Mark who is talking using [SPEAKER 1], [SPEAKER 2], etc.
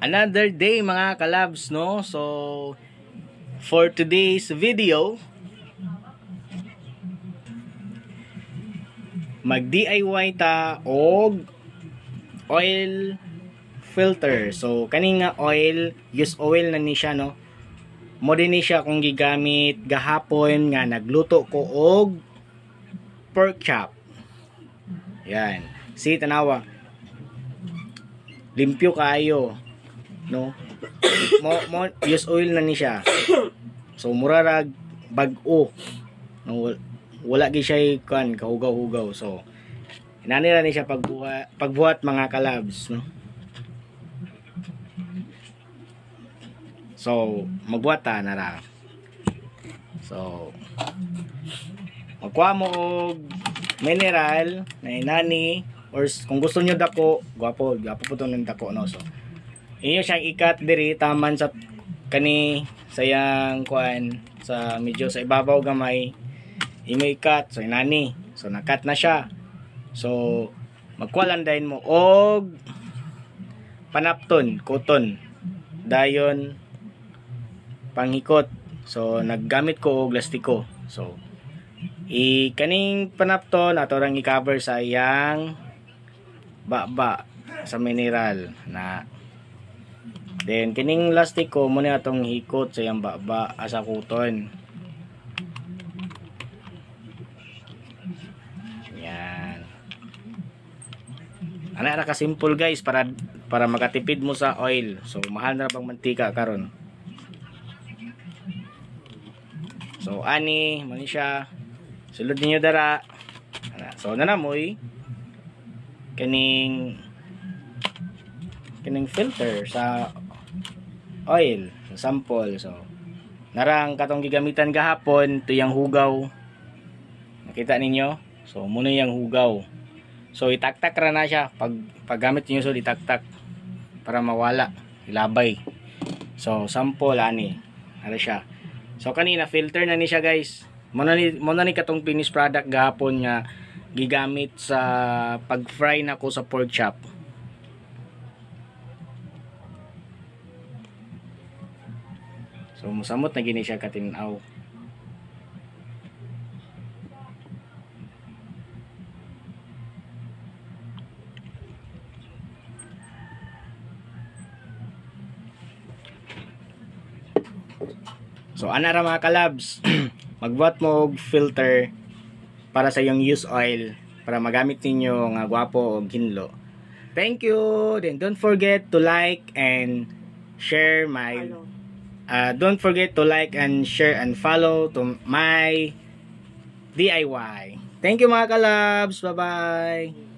[SPEAKER 1] Another day mga kalabs, no? So for today's video, mag DIY ta og oil filter. So kani nga oil, use oil na ni siya, no? Mo din ni siya kung gigamit gahapon nga nagluto ko og pork chop. Yan. Si tanawa. Limpyo kayo, no? Mo use oil na ni siya. So murarag bag-o. No, wala gi siya kan kahugaw-hugaw. So inanira ni siya pagbuhat mga kalabs, no? So magbuhat ta na ra. So magkuha mo og mineral na inani, or kung gusto niyo dako, gwapo po to ng dako, no? So inyo siyang ikat diri taman sa kani sayang kuan sa medyo sa ibabaw gamay, inyo ikat. So inani, so nakat na siya. So magkualandain mo og panapton, cotton dayon panghikot. So naggamit ko og lastiko. So kaning panapton ato rang i-cover sa iyang baba sa mineral na. Then kining lastiko mo ni atong hikot sa iyang baba asa cotton. Yan. Ana ra ka simple guys para makatipid mo sa oil. So mahal na bang mantika karon. So ani mo ni siya. Sulod ninyo dara. So nanamoy kining filter sa oil, sa sample. So narang katong gigamitan gahapon, ito yung hugaw. Nakita ninyo? So muna yung hugaw. So itaktak ra na siya paggamit niyo, so itaktak para mawala, ilabay. So sample ani. Ano siya? So kanina filter na ni siya guys. Muna ni katong finished product gahapon nga gigamit sa pag-fry na ko sa pork chop. So musamot na gini siya katinaw. So ana ra mga kalabs, magbuhat mo og filter para sa iyong use oil para magamit ninyo nga gwapo og hinlo. Thank you. Then don't forget to like and share my don't forget to like and share and follow to my DIY. Thank you mga kalabs. Bye-bye.